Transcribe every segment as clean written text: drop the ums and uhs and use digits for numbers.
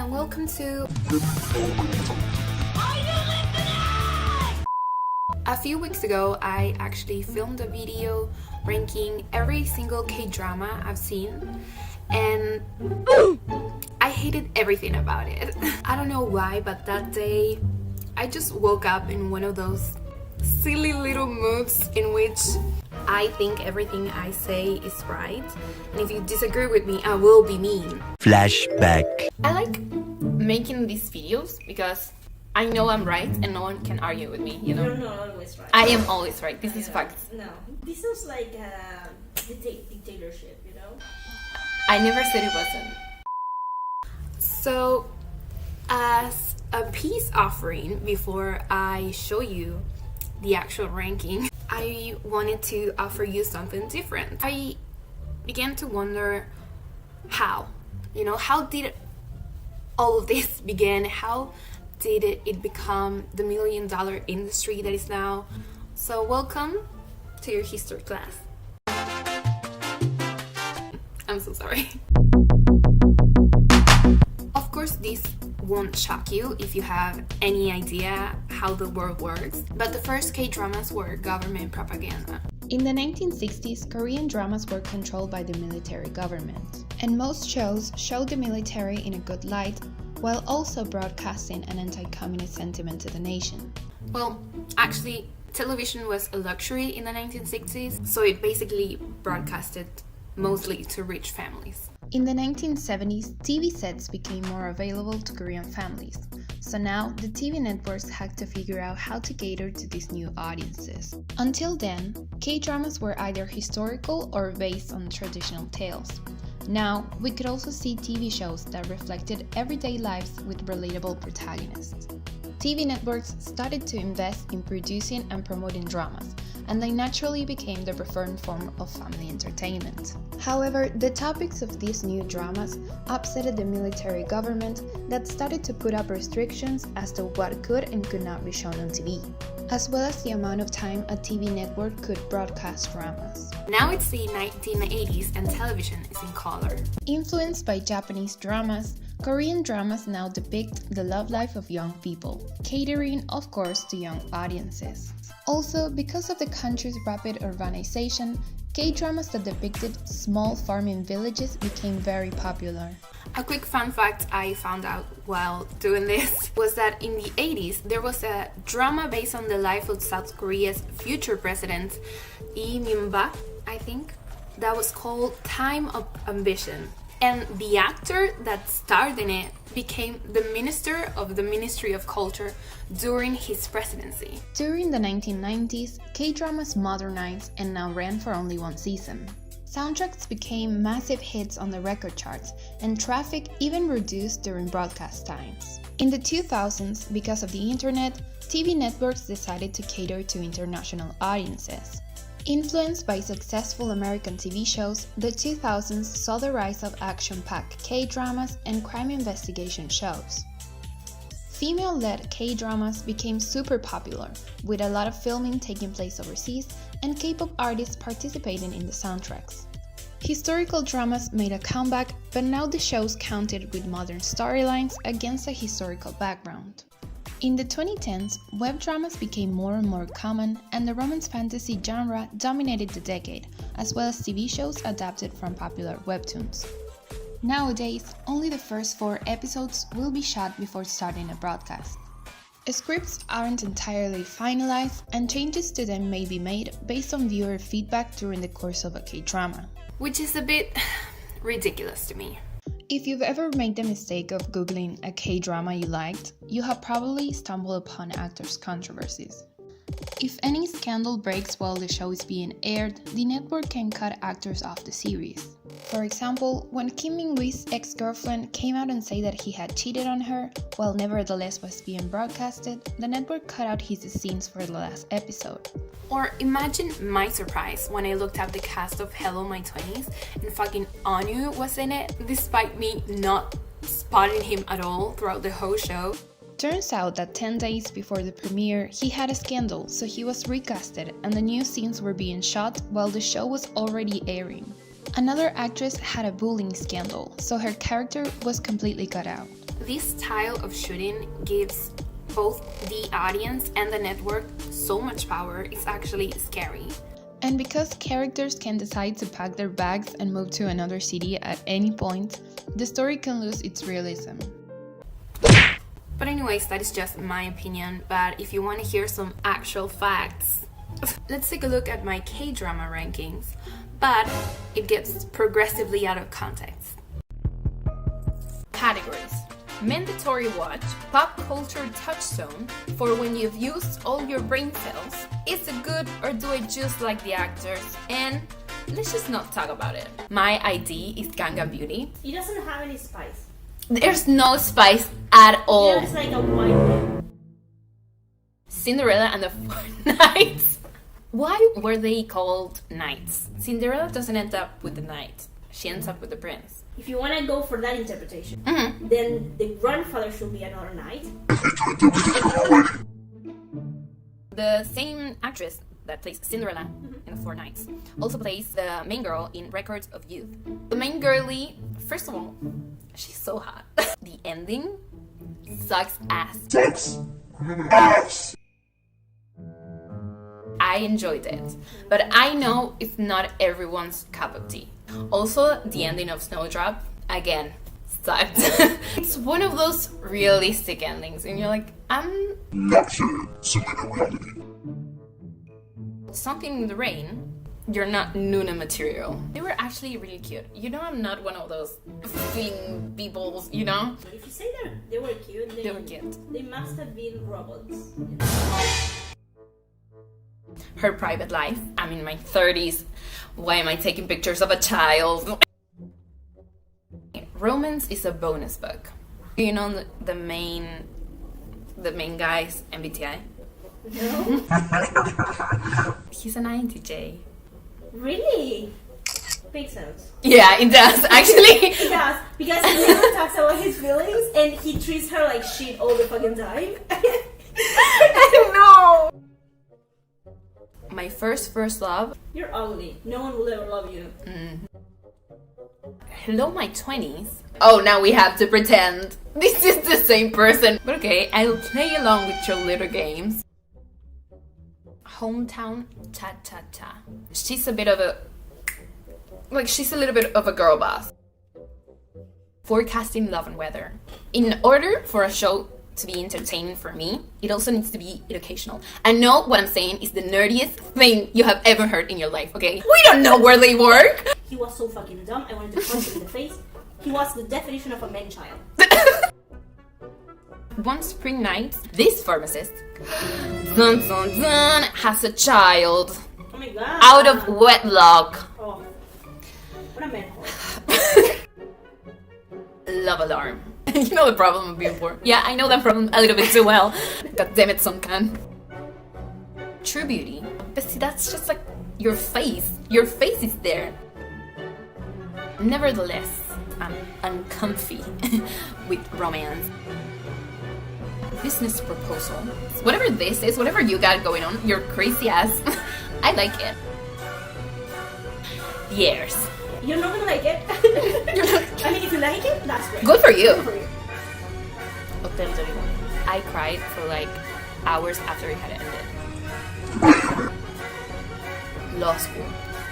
and welcome to... A few weeks ago, I actually filmed a video ranking every single K-drama I've seen, and I hated everything about it. I don't know why, but that day I just woke up in one of those silly little moods in which I think everything I say is right, and if you disagree with me, I will be mean. Flashback. I like making these videos because I know I'm right and no one can argue with me, you know? You're not always right. I am always right. This is fact. No, this is like a dictatorship, you know? I never said it wasn't. So, as a peace offering, before I show you the actual ranking, I wanted to offer you something different. I began to wonder how did all of this begin? How did it become the $1 million industry that is now? So welcome to your history class. I'm so sorry. Of course, this won't shock you if you have any idea how the world works, but the first K-dramas were government propaganda. In the 1960s, Korean dramas were controlled by the military government, and most shows showed the military in a good light, while also broadcasting an anti-communist sentiment to the nation. Well, actually, television was a luxury in the 1960s, so it basically broadcasted mostly to rich families. In the 1970s, TV sets became more available to Korean families, so now the TV networks had to figure out how to cater to these new audiences. Until then, K-dramas were either historical or based on traditional tales. Now, we could also see TV shows that reflected everyday lives with relatable protagonists. TV networks started to invest in producing and promoting dramas, and they naturally became the preferred form of family entertainment. However, the topics of these new dramas upset the military government that started to put up restrictions as to what could and could not be shown on TV, as well as the amount of time a TV network could broadcast dramas. Now it's the 1980s and television is in color. Influenced by Japanese dramas, Korean dramas now depict the love life of young people, catering, of course, to young audiences. Also, because of the country's rapid urbanization, K-dramas that depicted small farming villages became very popular. A quick fun fact I found out while doing this was that in the 80s there was a drama based on the life of South Korea's future president, Lee Myung-bak, I think, that was called Time of Ambition. And the actor that starred in it became the minister of the Ministry of Culture during his presidency. During the 1990s, K-dramas modernized and now ran for only one season. Soundtracks became massive hits on the record charts, and traffic even reduced during broadcast times. In the 2000s, because of the internet, TV networks decided to cater to international audiences. Influenced by successful American TV shows, the 2000s saw the rise of action-packed K-dramas and crime investigation shows. Female-led K-dramas became super popular, with a lot of filming taking place overseas and K-pop artists participating in the soundtracks. Historical dramas made a comeback, but now the shows counted with modern storylines against a historical background. In the 2010s, web dramas became more and more common, and the romance fantasy genre dominated the decade, as well as TV shows adapted from popular webtoons. Nowadays, only the first 4 episodes will be shot before starting a broadcast. Scripts aren't entirely finalized, and changes to them may be made based on viewer feedback during the course of a K-drama. Which is a bit ridiculous to me. If you've ever made the mistake of Googling a K-drama you liked, you have probably stumbled upon actors' controversies. If any scandal breaks while the show is being aired, the network can cut actors off the series. For example, when Kim Min-woo's ex-girlfriend came out and said that he had cheated on her, while nevertheless was being broadcasted, the network cut out his scenes for the last episode. Or imagine my surprise when I looked up the cast of Hello My Twenties and fucking Anu was in it, despite me not spotting him at all throughout the whole show. Turns out that 10 days before the premiere, he had a scandal, so he was recasted and the new scenes were being shot while the show was already airing. Another actress had a bullying scandal, so her character was completely cut out. This style of shooting gives both the audience and the network so much power, it's actually scary. And because characters can decide to pack their bags and move to another city at any point, the story can lose its realism. But anyways, that is just my opinion, but if you want to hear some actual facts, let's take a look at my K-drama rankings, but it gets progressively out of context. Categories. Mandatory watch, pop culture touchstone, for when you've used all your brain cells, is it good or do I just like the actors, and let's just not talk about it. My ID is Gangnam Beauty. It doesn't have any spice. There's no spice at all. It's like a white. Cinderella and the Four Knights. Why were they called knights? Cinderella doesn't end up with the knight. She ends up with the prince. If you want to go for that interpretation, Mm-hmm. then the grandfather should be another knight. The same actress that plays Cinderella in The Four Knights also plays the main girl in Records of Youth. The main girlie, first of all, she's so hot. The ending sucks ass. I enjoyed it, but I know it's not everyone's cup of tea. Also, the ending of Snowdrop, again, sucked. It's one of those realistic endings, and you're like, I'm not sure, similar reality. Something in the Rain, you're not Nuna material. They were actually really cute. You know, I'm not one of those feeling peoples, you know? But if you say they were cute, They were cute. They must have been robots. Her private life, I'm in my 30s. Why am I taking pictures of a child? Romance is a bonus book. Do you know the main guy's MBTI? No? He's an INTJ. Really? Makes sense. Yeah, it does, actually. It does, because he never talks about his feelings and he treats her like shit all the fucking time. I know. My first love. You're ugly. No one will ever love you. Hello, my 20s. Oh, now we have to pretend this is the same person. But okay, I'll play along with your little games. Hometown Cha-cha-chá. She's a little bit of a girl boss. Forecasting love and weather. In order for a show to be entertaining for me, it also needs to be educational. I know what I'm saying is the nerdiest thing you have ever heard in your life, okay? We don't know where they work! He was so fucking dumb, I wanted to punch him in the face. He was the definition of a man-child. One spring night, this pharmacist dun, dun, dun, has a child Oh my god. out of wedlock. Oh. What a man-whore. Love alarm. You know the problem of being poor. Yeah, I know that problem a little bit too well. God damn it, some can. True beauty. But see, that's just like your face. Your face is there. Nevertheless, I'm uncomfy with romance. Business proposal. Whatever this is, whatever you got going on, your crazy ass, I like it. The Heirs. You're not gonna like it. I mean, if you like it, that's great. Good for you. Good for you. Hotel Dorimo. I cried for like hours after it had ended. Law school.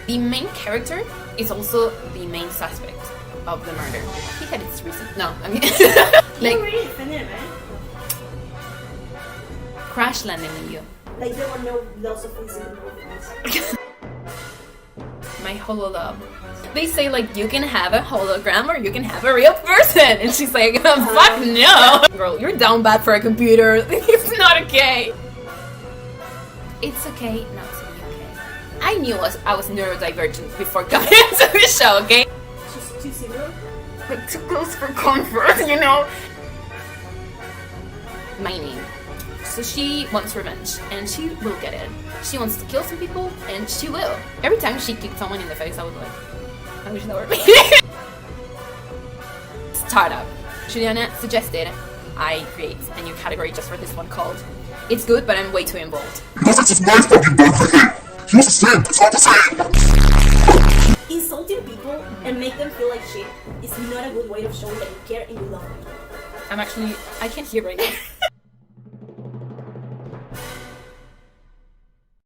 The main character is also the main suspect of the murder. He had his reason. No, I mean, You like really defended it, man. crash landing on you. Like there were no lots of things in the movies. My Holo Love. They say like you can have a hologram or you can have a real person, and she's like, fuck no, girl, you're down bad for a computer. It's not okay. It's okay not to be okay. I knew I was neurodivergent before coming into the show, okay? She's too similar. Like too close for comfort, you know? My name. So she wants revenge, and she will get it. She wants to kill some people, and she will. Every time she kicked someone in the face, I was like, I wish that were me. Startup. Juliana suggested I create a new category just for this one called It's Good, but I'm way too involved. Because it's just my fucking birthday. He was the same. It's not the same. Insulting people and make them feel like shit is not a good way of showing that you care and you love them. I can't hear right now.